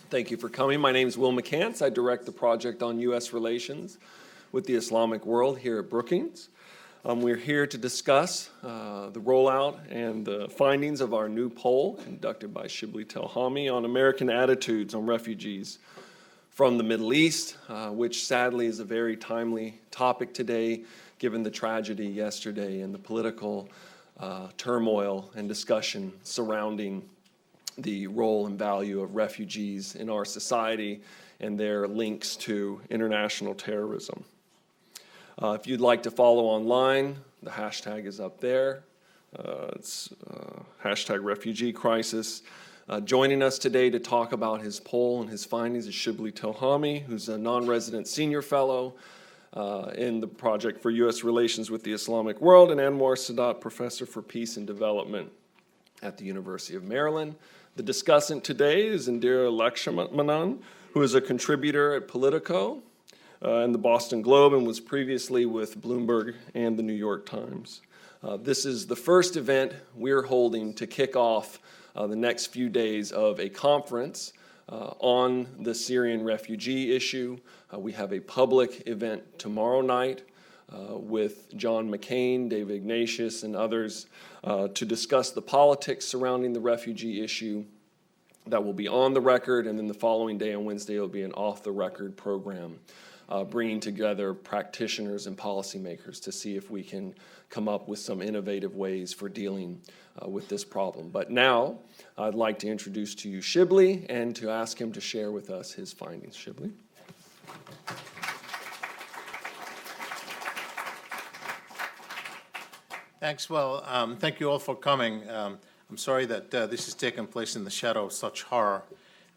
Thank you for coming. My name is Will McCants. I direct the project on U.S. relations with the Islamic world here at Brookings. We're here to discuss the rollout and the findings of our new poll conducted by Shibley Telhami on American attitudes on refugees from the Middle East, which sadly is a very timely topic today, given the tragedy yesterday and the political turmoil and discussion surrounding the role and value of refugees in our society and their links to international terrorism. If you'd like to follow online, the hashtag is up there. It's hashtag refugee crisis. Joining us today to talk about his poll and his findings is Shibley Telhami, who's a non-resident senior fellow in the Project for U.S. Relations with the Islamic World, and Anwar Sadat Professor for Peace and Development at the University of Maryland. The discussant today is Indira Lakshmanan, who is a contributor at Politico and the Boston Globe and was previously with Bloomberg and the New York Times. This is the first event we're holding to kick off the next few days of a conference on the Syrian refugee issue. We have a public event tomorrow night with John McCain, David Ignatius, and others to discuss the politics surrounding the refugee issue. That will be on the record, and then the following day on Wednesday it will be an off-the-record program bringing together practitioners and policymakers to see if we can come up with some innovative ways for dealing with this problem. But now I'd like to introduce to you Shibley and to ask him to share with us his findings. Shibley. Thanks. Well, thank you all for coming. I'm sorry that this has taken place in the shadow of such horror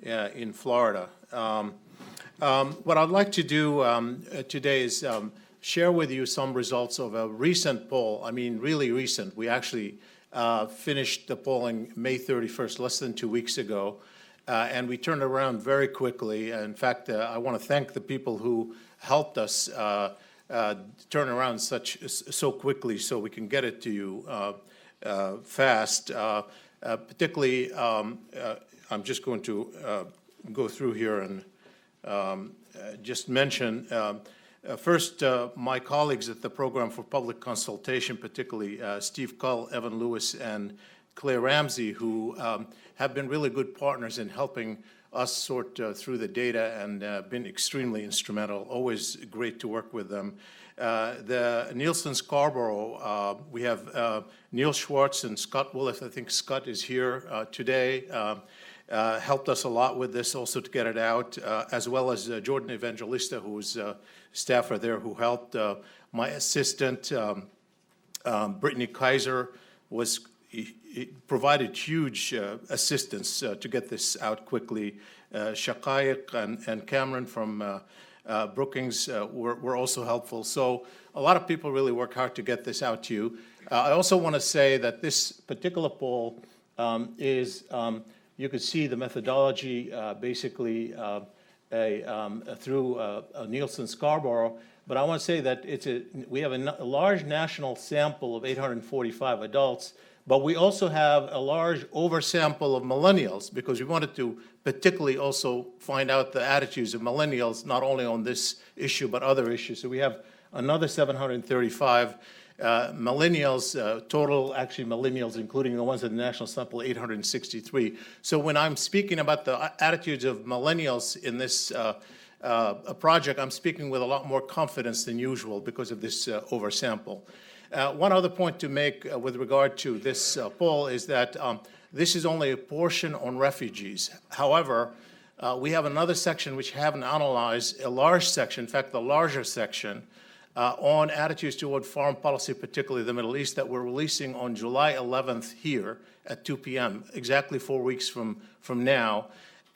in Florida. What I'd like to do today is share with you some results of a recent poll. I mean, really recent. We actually finished the polling May 31st, less than 2 weeks ago, and we turned around very quickly. In fact, I want to thank the people who helped us turn around so quickly so we can get it to you fast. Particularly, I'm just going to go through here and just mention first my colleagues at the Program for Public Consultation, particularly Steve Cull, Evan Lewis, and Claire Ramsey, who have been really good partners in helping us sort through the data and been extremely instrumental. Always great to work with them. The Nielsen Scarborough, we have Neil Schwartz and Scott Willis. I think Scott is here today. Helped us a lot with this also to get it out, as well as Jordan Evangelista, who was a staffer there who helped. My assistant, Brittany Kaiser, he provided huge assistance to get this out quickly. Shaqaiq and Cameron from Brookings were also helpful. So a lot of people really work hard to get this out to you. I also want to say that this particular poll is, you could see the methodology basically through Nielsen Scarborough. But I want to say that we have a large national sample of 845 adults, but we also have a large oversample of millennials because we wanted to particularly also find out the attitudes of millennials, not only on this issue, but other issues. So we have another 735 millennials, total actually millennials, including the ones in the national sample, 863. So when I'm speaking about the attitudes of millennials in this project, I'm speaking with a lot more confidence than usual because of this oversample. One other point to make with regard to this poll is that this is only a portion on refugees. However, we have another section which haven't analyzed, a large section, in fact, the larger section, on attitudes toward foreign policy, particularly the Middle East, that we're releasing on July 11th here at 2 p.m., exactly 4 weeks from now.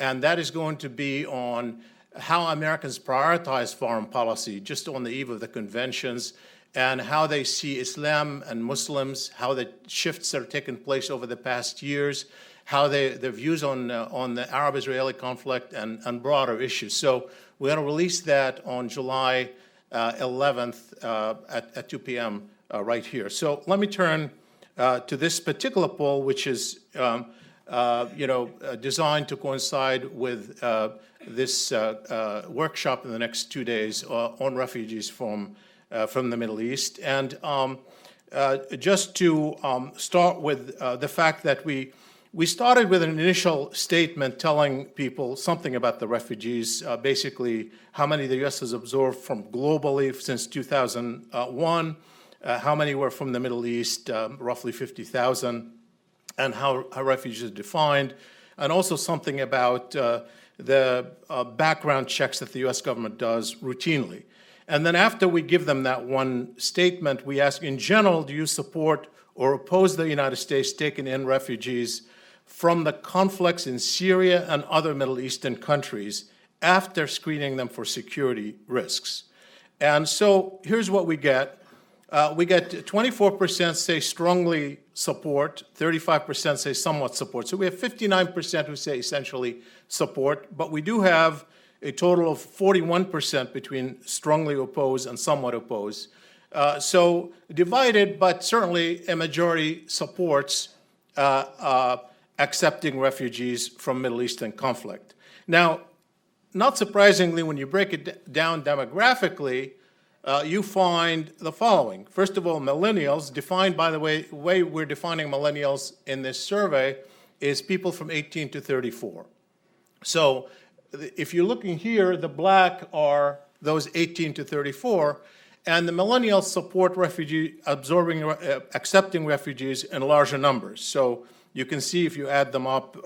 And that is going to be on how Americans prioritize foreign policy just on the eve of the conventions, and how they see Islam and Muslims, how the shifts that are taking place over the past years, how their views on the Arab-Israeli conflict and broader issues. So we're going to release that on July 11th at 2 p.m. Right here. So let me turn to this particular poll, which is designed to coincide with this workshop in the next 2 days on refugees from the Middle East. And just to start with the fact that we started with an initial statement telling people something about the refugees, basically how many the U.S. has absorbed from globally since 2001, how many were from the Middle East, roughly 50,000, and how refugees are defined, and also something about the background checks that the U.S. government does routinely. And then after we give them that one statement, we ask, in general, do you support or oppose the United States taking in refugees from the conflicts in Syria and other Middle Eastern countries after screening them for security risks? And so here's what we get. We get 24% say strongly support, 35% say somewhat support. So we have 59% who say essentially support, but we do have a total of 41% between strongly oppose and somewhat oppose. So divided, but certainly a majority supports accepting refugees from Middle Eastern conflict. Now, not surprisingly, when you break it down demographically, you find the following. First of all, millennials, defined by the way we're defining millennials in this survey is people from 18 to 34. So if you're looking here, the black are those 18 to 34, and the millennials support accepting refugees in larger numbers. So you can see if you add them up,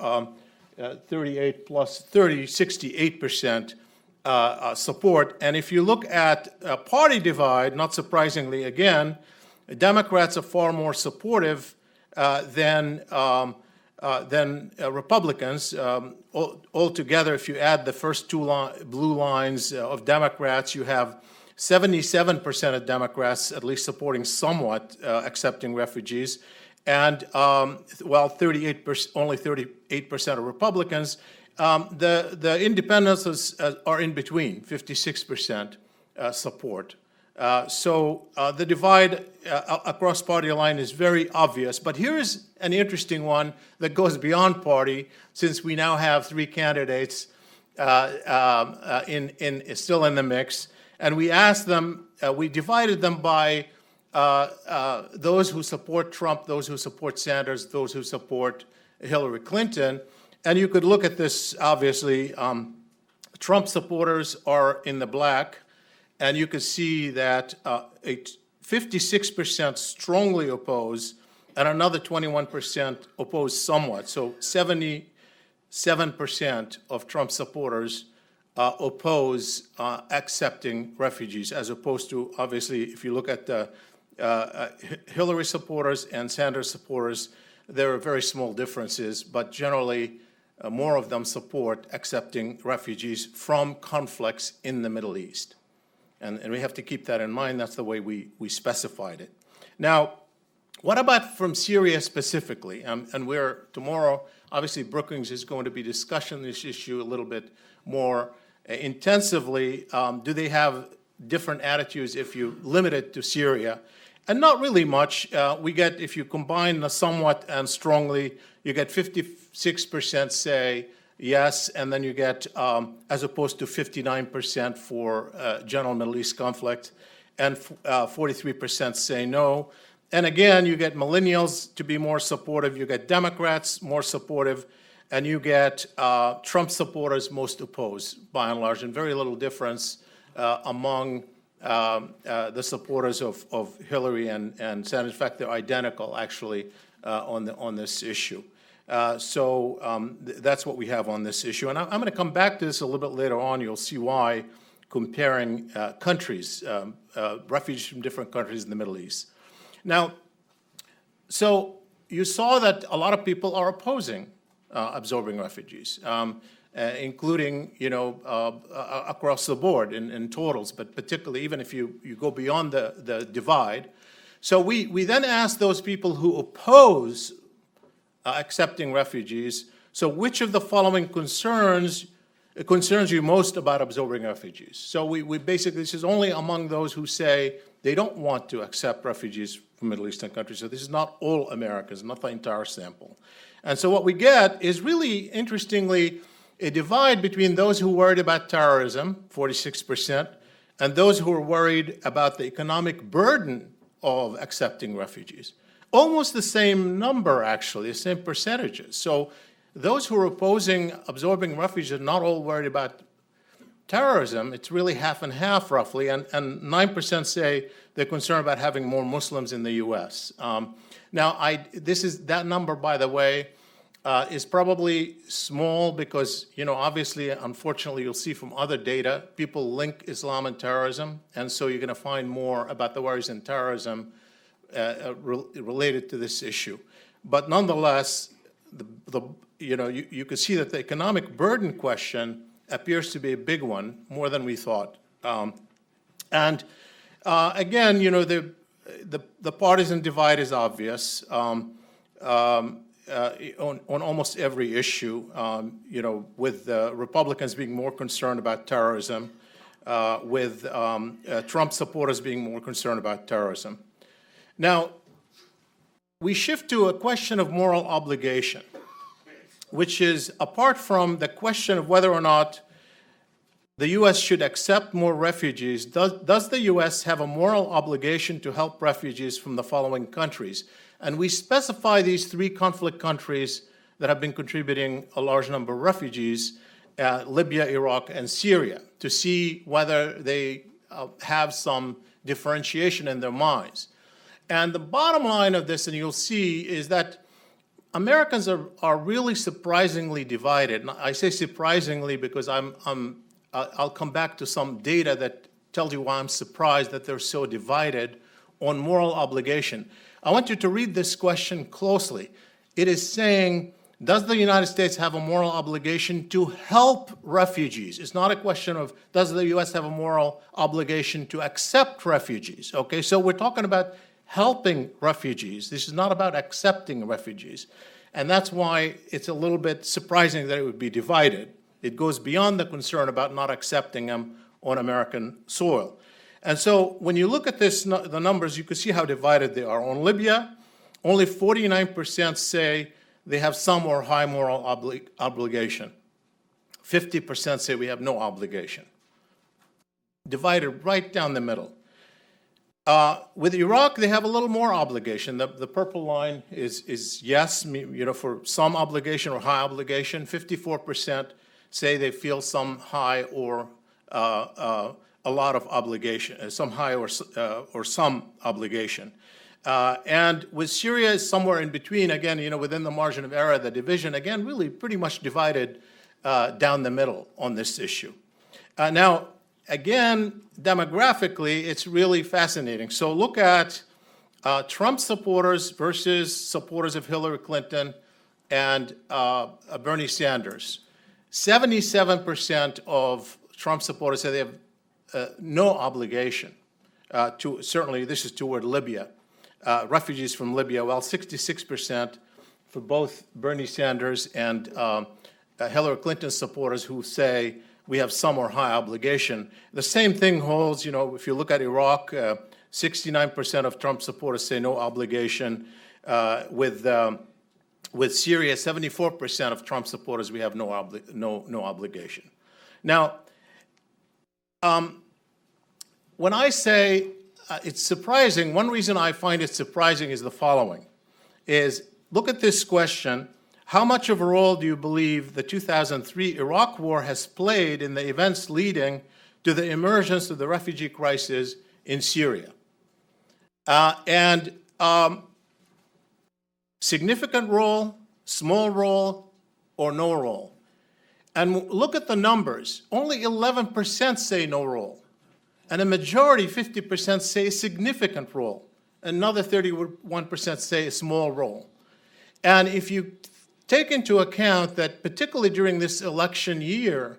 38 plus 30, 68% support. And if you look at party divide, not surprisingly, again, Democrats are far more supportive than Republicans. Altogether, if you add the first two blue lines of Democrats, you have 77% of Democrats at least supporting somewhat accepting refugees, and while 38%, only 38% of Republicans. The independents are in between, 56% support. So the divide across party line is very obvious. But here's an interesting one that goes beyond party, since we now have three candidates still in the mix. And we asked them, we divided them by those who support Trump, those who support Sanders, those who support Hillary Clinton. And you could look at this, obviously, Trump supporters are in the black, and you can see that 56% strongly oppose, and another 21% oppose somewhat. So 77% of Trump supporters oppose accepting refugees, as opposed to, obviously, if you look at the Hillary supporters and Sanders supporters, there are very small differences, but generally more of them support accepting refugees from conflicts in the Middle East. And we have to keep that in mind. That's the way we specified it. Now, what about from Syria specifically? And tomorrow, obviously, Brookings is going to be discussing this issue a little bit more intensively. Do they have different attitudes if you limit it to Syria? And not really much. We get, if you combine the somewhat and strongly, you get 56% say yes, and then you get, as opposed to 59% for general Middle East conflict, and 43% say no. And again, you get millennials to be more supportive, you get Democrats more supportive, and you get Trump supporters most opposed, by and large, and very little difference among the supporters of Hillary and Sanders. In fact, they're identical, actually, on this issue. So that's what we have on this issue. And I'm going to come back to this a little bit later on. You'll see why, comparing countries, refugees from different countries in the Middle East. Now, so you saw that a lot of people are opposing absorbing refugees, including, across the board in totals, but particularly even if you go beyond the divide. So we then asked those people who oppose accepting refugees, so which of the following concerns you most about absorbing refugees? So we basically, this is only among those who say they don't want to accept refugees from Middle Eastern countries. So this is not all Americans, not the entire sample. And so what we get is really, interestingly, a divide between those who are worried about terrorism, 46%, and those who are worried about the economic burden of accepting refugees. Almost the same number, actually, the same percentages. So those who are opposing absorbing refugees are not all worried about terrorism. It's really half and half, roughly, and 9% say they're concerned about having more Muslims in the U.S. That number, by the way, is probably small because, obviously, unfortunately, you'll see from other data, people link Islam and terrorism, and so you're going to find more about the worries in terrorism related to this issue. But nonetheless, you could see that the economic burden question appears to be a big one, more than we thought. Again, the partisan divide is obvious on almost every issue, with Republicans being more concerned about terrorism, with Trump supporters being more concerned about terrorism. Now, we shift to a question of moral obligation, which is apart from the question of whether or not the U.S. should accept more refugees, does the U.S. have a moral obligation to help refugees from the following countries? And we specify these 3 conflict countries that have been contributing a large number of refugees, Libya, Iraq, and Syria, to see whether they have some differentiation in their minds. And the bottom line of this, and you'll see, is that Americans are really surprisingly divided. And I say surprisingly because I'll come back to some data that tells you why I'm surprised that they're so divided on moral obligation. I want you to read this question closely. It is saying, does the United States have a moral obligation to help refugees? It's not a question of, does the U.S. have a moral obligation to accept refugees? Okay, so we're talking about helping refugees. This is not about accepting refugees. And that's why it's a little bit surprising that it would be divided. It goes beyond the concern about not accepting them on American soil. And so when you look at the numbers, you can see how divided they are. On Libya, only 49% say they have some or high moral obligation. 50% say we have no obligation. Divided right down the middle. With Iraq, they have a little more obligation. The purple line is yes, for some obligation or high obligation. 54% say they feel some high or a lot of obligation, some high or some obligation. And with Syria, it's somewhere in between. Again, within the margin of error, the division, again, really pretty much divided down the middle on this issue. Now, again, demographically, it's really fascinating. So look at Trump supporters versus supporters of Hillary Clinton and Bernie Sanders. 77% of Trump supporters say they have no obligation to, certainly this is toward Libya, refugees from Libya, while 66% for both Bernie Sanders and Hillary Clinton supporters who say we have some or high obligation. The same thing holds, if you look at Iraq, 69% of Trump supporters say no obligation. With Syria, 74% of Trump supporters, we have no obligation. Now, when I say it's surprising, one reason I find it surprising is the following, is look at this question. How much of a role do you believe the 2003 Iraq War has played in the events leading to the emergence of the refugee crisis in Syria? Significant role, small role, or no role? And look at the numbers. Only 11% say no role. And a majority, 50%, say a significant role. Another 31% say a small role. And if you take into account that particularly during this election year,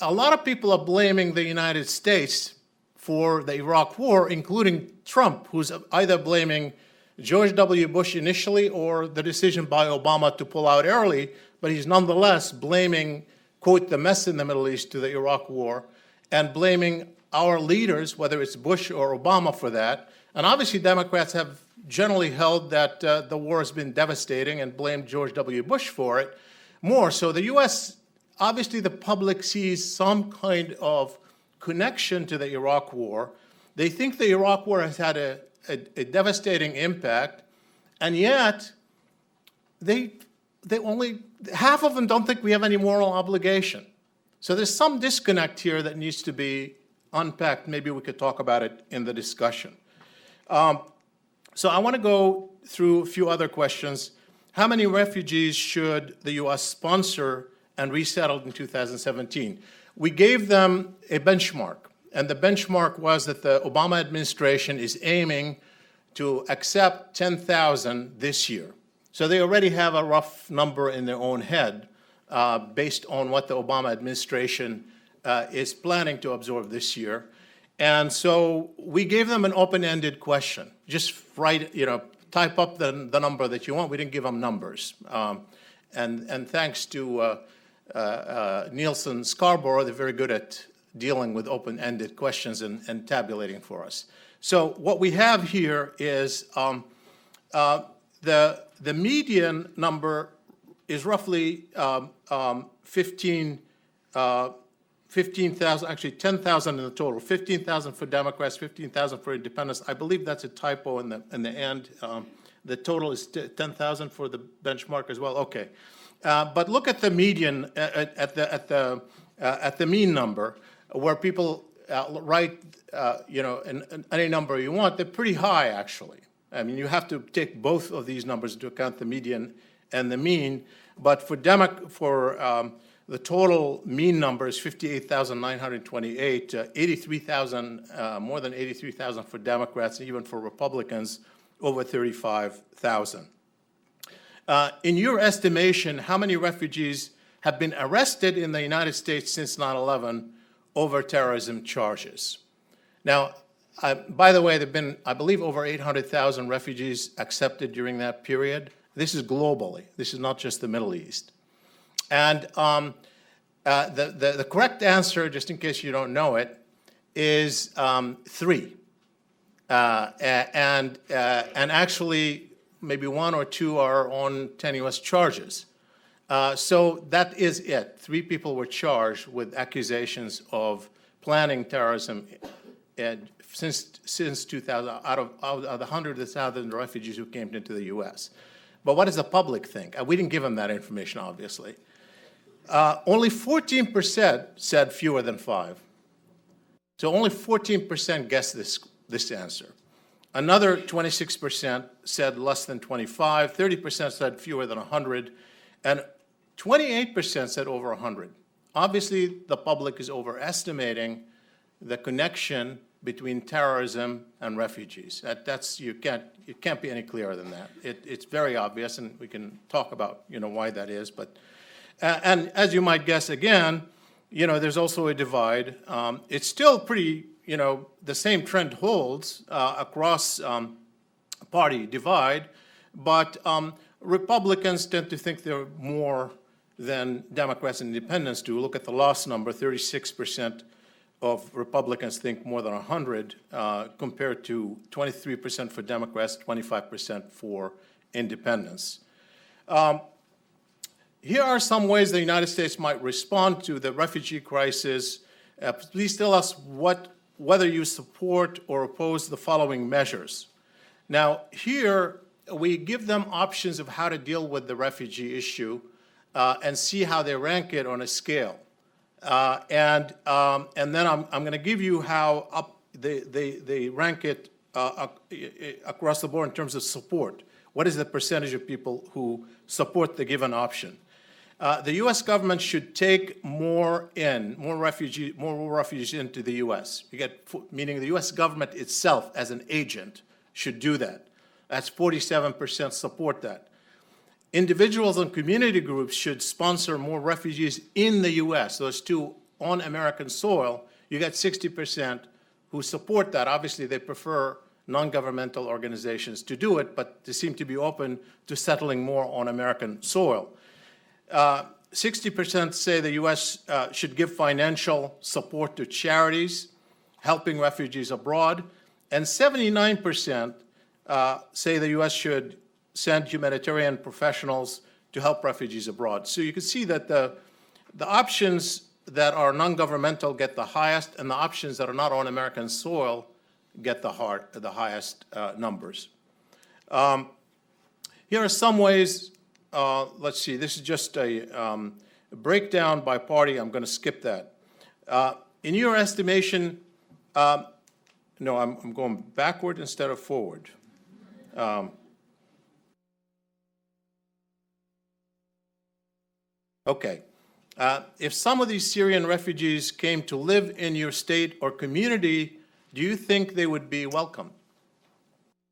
a lot of people are blaming the United States for the Iraq War, including Trump, who's either blaming George W. Bush initially or the decision by Obama to pull out early, but he's nonetheless blaming, quote, the mess in the Middle East to the Iraq War, and blaming our leaders, whether it's Bush or Obama, for that. And obviously Democrats have generally held that the war has been devastating and blamed George W. Bush for it more. So the U.S., obviously the public sees some kind of connection to the Iraq War. They think the Iraq War has had a devastating impact, and yet they only, half of them don't think we have any moral obligation. So there's some disconnect here that needs to be unpacked. Maybe we could talk about it in the discussion. So I want to go through a few other questions. How many refugees should the U.S. sponsor and resettle in 2017? We gave them a benchmark, and the benchmark was that the Obama administration is aiming to accept 10,000 this year. So they already have a rough number in their own head based on what the Obama administration is planning to absorb this year. And so we gave them an open-ended question. Just write, type up the number that you want. We didn't give them numbers. And thanks to Nielsen Scarborough, they're very good at dealing with open-ended questions and tabulating for us. So what we have here is the median number is roughly 15,000, actually 10,000 in the total, 15,000 for Democrats, 15,000 for independents. I believe that's a typo in the end. The total is 10,000 for the benchmark as well. Okay, but look at the median at the mean number, where people write any number you want. They're pretty high actually. I mean, you have to take both of these numbers into account, the median and the mean. But for the total mean number is 58,928, 83,000, more than 83,000 for Democrats, and even for Republicans, over 35,000. In your estimation, how many refugees have been arrested in the United States since 9/11 over terrorism charges? Now, by the way, there have been, I believe, over 800,000 refugees accepted during that period. This is globally. This is not just the Middle East. And the correct answer, just in case you don't know it, is 3. And actually, maybe 1 or 2 are on tenuous charges. So that is it. 3 people were charged with accusations of planning terrorism since 2000, out of the 100,000 refugees who came into the U.S. But what does the public think? We didn't give them that information, obviously. Only 14% said fewer than 5. So only 14% guessed this answer. Another 26% said less than 25, 30% said fewer than 100, and 28% said over 100. Obviously, the public is overestimating the connection between terrorism and refugees. It can't be any clearer than that. It's very obvious, and we can talk about why that is. But and as you might guess, again, there's also a divide. It's still pretty, the same trend holds across party divide, but Republicans tend to think they're more than Democrats and independents do. Look at the loss number, 36% of Republicans think more than 100, compared to 23% for Democrats, 25% for independents. Here are some ways the United States might respond to the refugee crisis. Please tell us whether you support or oppose the following measures. Now, here we give them options of how to deal with the refugee issue and see how they rank it on a scale. And then I'm going to give you how they rank it across the board in terms of support. What is the percentage of people who support the given option? The U.S. government should take more refugees into the U.S. Meaning the U.S. government itself as an agent should do that. That's 47% support that. Individuals and community groups should sponsor more refugees in the U.S. Those two on American soil. You get 60% who support that. Obviously, they prefer non-governmental organizations to do it, but they seem to be open to settling more on American soil. 60% say the U.S. Should give financial support to charities helping refugees abroad, and 79% say the U.S. should send humanitarian professionals to help refugees abroad. So you can see that the options that are non-governmental get the highest, and the options that are not on American soil get the highest numbers. Here are some ways. Let's see. This is just a breakdown by party. I'm going to skip that. In your estimation, no, I'm going backward instead of forward. Okay. If some of these Syrian refugees came to live in your state or community, do you think they would be welcome?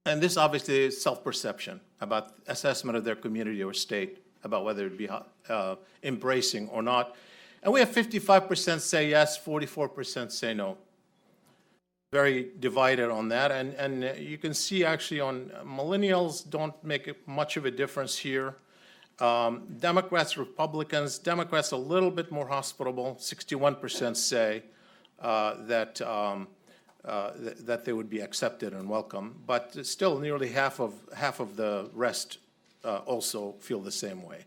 And this obviously is self-perception about assessment of their community or state, about whether it be embracing or not. And we have 55% say yes, 44% say no. Very divided on that. And you can see actually on millennials don't make much of a difference here. Democrats, Republicans, Democrats a little bit more hospitable. 61% say that they would be accepted and welcome, but still nearly half of the rest also feel the same way.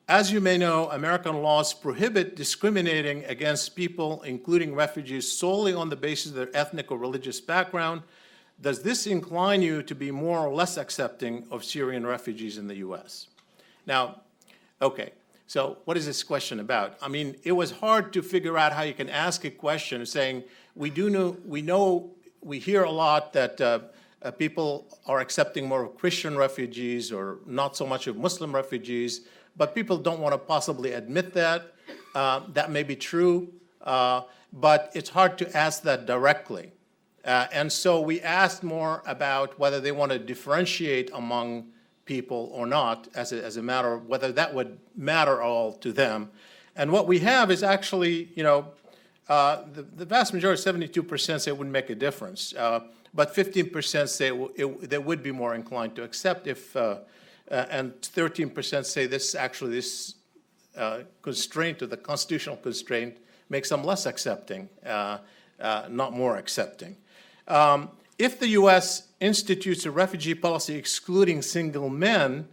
As you may know, American laws prohibit discriminating against people, including refugees, solely on the basis of their ethnic or religious background. Does this incline you to be more or less accepting of Syrian refugees in the U.S.? Now, okay, so what is this question about? I mean, it was hard to figure out how you can ask a question saying, we hear a lot that people are accepting more of Christian refugees or not so much of Muslim refugees, but people don't want to possibly admit that. That may be true, but it's hard to ask that directly. And so we asked more about whether they want to differentiate among people or not as a matter of whether that would matter all to them. And what we have is actually, the vast majority, 72% say it wouldn't make a difference. But 15% say they would be more inclined to accept if, and 13% say this constraint, or the constitutional constraint, makes them less accepting, not more accepting. If the U.S. institutes a refugee policy excluding single men,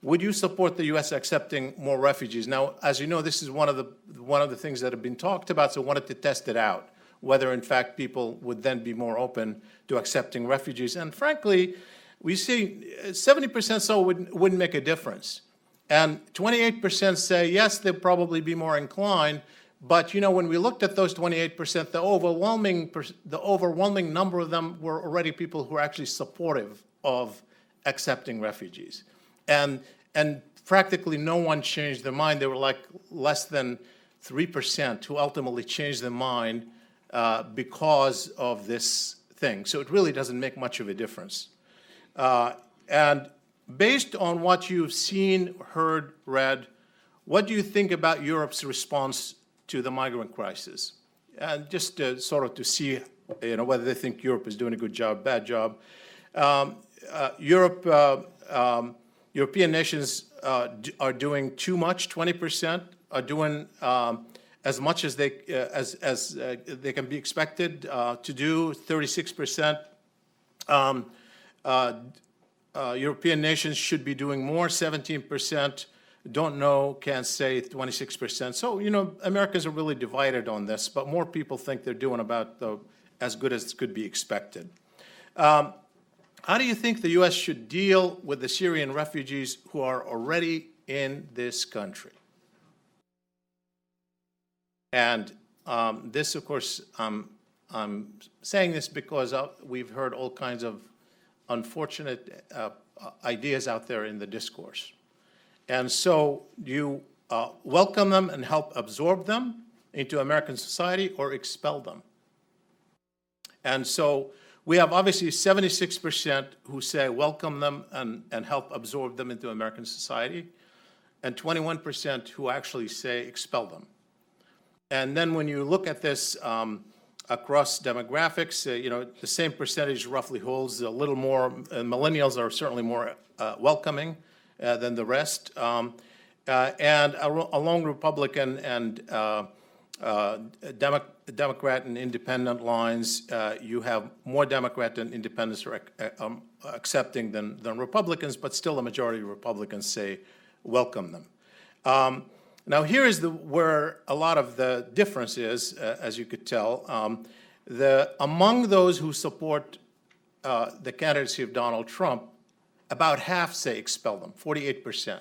would you support the U.S. accepting more refugees? Now, as you know, this is one of the things that have been talked about, so I wanted to test it out, whether in fact people would then be more open to accepting refugees. And frankly, we see 70% so wouldn't make a difference. And 28% say, yes, they'd probably be more inclined. But, when we looked at those 28%, the overwhelming number of them were already people who are actually supportive of accepting refugees. And practically no one changed their mind. They were like less than 3% who ultimately changed their mind because of this thing. So it really doesn't make much of a difference. And based on what you've seen, heard, read, what do you think about Europe's response to the migrant crisis? And just sort of to see, whether they think Europe is doing a good job, bad job. European nations are doing too much. 20% are doing as much as they can be expected to do. 36%. European nations should be doing more. 17%. Don't know, can't say, 26%. So, Americans are really divided on this, but more people think they're doing about as good as could be expected. How do you think the U.S. should deal with the Syrian refugees who are already in this country? And this, of course, I'm saying this because we've heard all kinds of unfortunate ideas out there in the discourse. And so you welcome them and help absorb them into American society or expel them. And so we have obviously 76% who say welcome them and help absorb them into American society, and 21% who actually say expel them. And then when you look at this across demographics, the same percentage roughly holds. A little more, millennials are certainly more welcoming than the rest. And along Republican and Democrat and independent lines, you have more Democrat and independents accepting than Republicans, but still a majority of Republicans say welcome them. Now here is where a lot of the difference is, as you could tell. Among those who support the candidacy of Donald Trump, about half say expel them, 48%.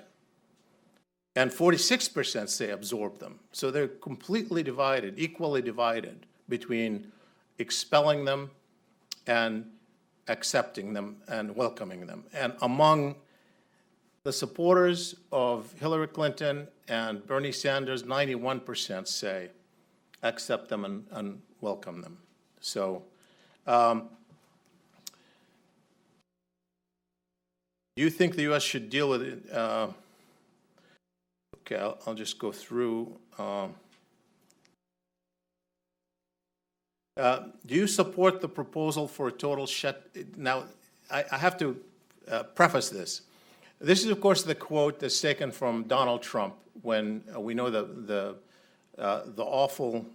And 46% say absorb them. So they're completely divided, equally divided between expelling them and accepting them and welcoming them. And among the supporters of Hillary Clinton and Bernie Sanders, 91% say accept them and welcome them. So do you think the U.S. should deal with it? Okay, I'll just go through. Do you support the proposal for a total shut? Now, I have to preface this. This is, of course, the quote that's taken from Donald Trump when we know the awful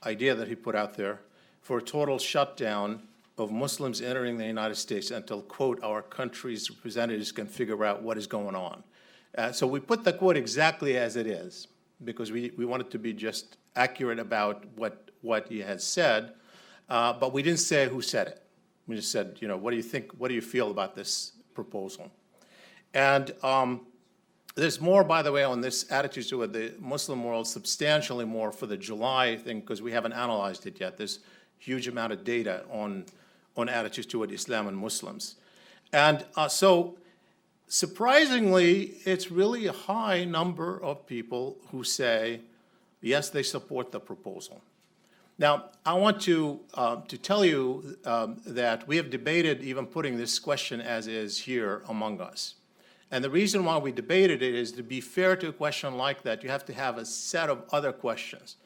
idea that he put out there for a total shutdown of Muslims entering the United States until, quote, our country's representatives can figure out what is going on. So we put the quote exactly as it is because we wanted to be just accurate about what he had said, but we didn't say who said it. We just said, you know, what do you think, what do you feel about this proposal? And there's more, by the way, on this attitude toward the Muslim world, substantially more for the July thing because we haven't analyzed it yet. There's huge amount of data on attitudes toward Islam and Muslims. And so surprisingly, it's really a high number of people who say, yes, they support the proposal. Now, I want to tell you that we have debated even putting this question as is here among us. And the reason why we debated it is to be fair to a question like that, you have to have a set of other questions.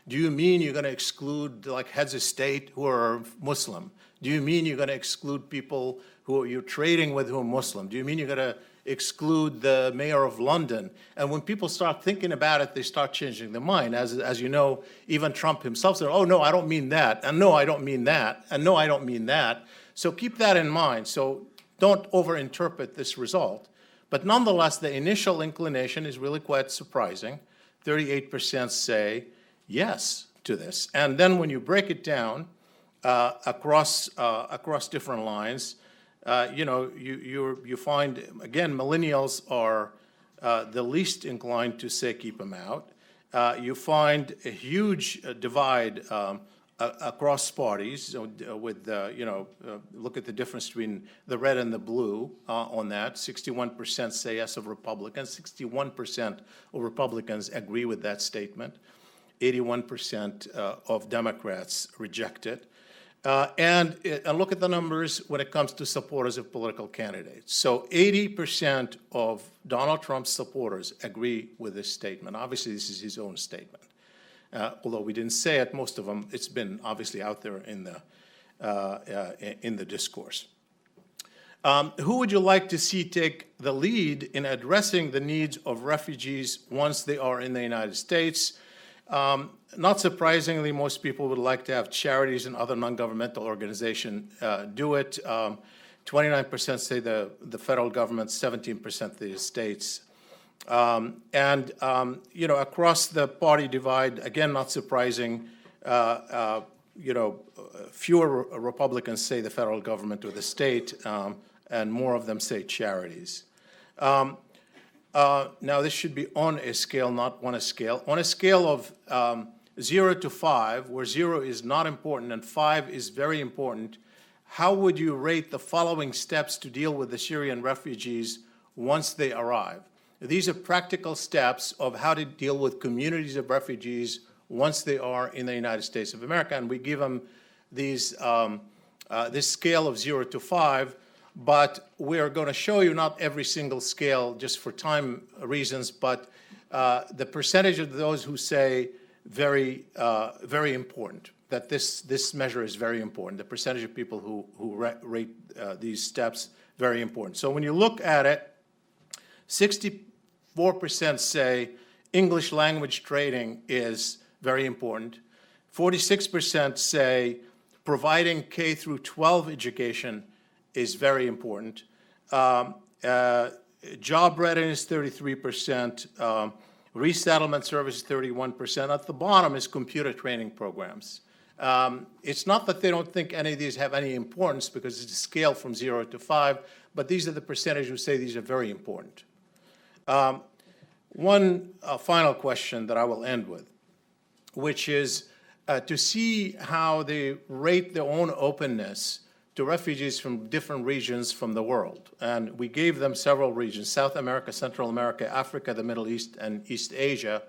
Do you mean you're going to exclude like heads of state who are Muslim? Do you mean you're going to exclude people who you're trading with who are Muslim? Do you mean you're going to exclude the mayor of London? And when people start thinking about it, they start changing their mind. As you know, even Trump himself said, oh, no, I don't mean that. And no, I don't mean that. And no, I don't mean that. So keep that in mind. So don't overinterpret this result. But nonetheless, the initial inclination is really quite surprising. 38% say yes to this. And then when you break it down across different lines, you know, you find, again, millennials are the least inclined to say keep them out. You find a huge divide across parties with, you know, look at the difference between the red and the blue on that. 61% say yes of Republicans. 61% of Republicans agree with that statement. 81% of Democrats reject it. And look at the numbers when it comes to supporters of political candidates. So 80% of Donald Trump's supporters agree with this statement. Obviously, this is his own statement. Although we didn't say it, most of them, it's been obviously out there in the discourse. Who would you like to see take the lead in addressing the needs of refugees once they are in the United States? Not surprisingly, most people would like to have charities and other non-governmental organizations do it. 29% say the federal government, 17% the states. You know, across the party divide, again, not surprising, you know, fewer Republicans say the federal government or the state, and more of them say charities. Now, this should be on a scale, not on a scale. On a scale of 0 to 5, where 0 is not important and 5 is very important, how would you rate the following steps to deal with the Syrian refugees once they arrive? These are practical steps of how to deal with communities of refugees once they are in the United States of America. And we give them these, this scale of 0 to 5, but we're going to show you not every single scale just for time reasons, but the percentage of those who say very important, that this measure is very important, the percentage of people who rate these steps very important. So when you look at it, 64% say English language training is very important. 46% say providing K through 12 education is very important. Job readiness, 33%. Resettlement services, 31%. At the bottom is computer training programs. It's not that they don't think any of these have any importance, because it's a scale from 0 to 5, but these are the percentage who say these are very important. One final question that I will end with, which is to see how they rate their own openness to refugees from different regions from the world. And we gave them several regions: South America, Central America, Africa, the Middle East, and East Asia,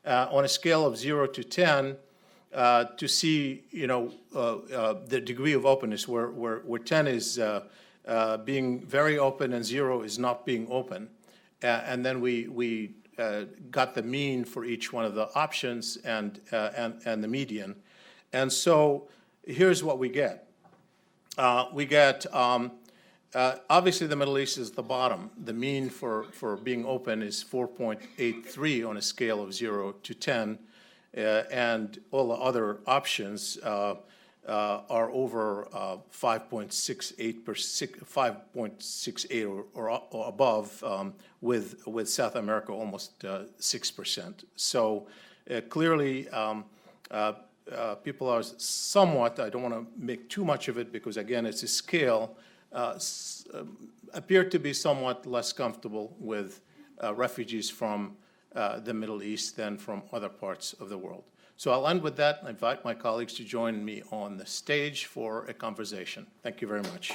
on a scale of 0 to 10, to see, the degree of openness, where 10 is being very open and 0 is not being open. And then we got the mean for each one of the options and the median. And so here's what we get. Obviously the Middle East is the bottom. The mean for being open is 4.83 on a scale of 0 to 10. And all the other options are over 5.68 or above, with South America almost 6%. So clearly, people are somewhat, I don't want to make too much of it because, again, it's a scale, appear to be somewhat less comfortable with refugees from the Middle East than from other parts of the world. So I'll end with that. I invite my colleagues to join me on the stage for a conversation. Thank you very much.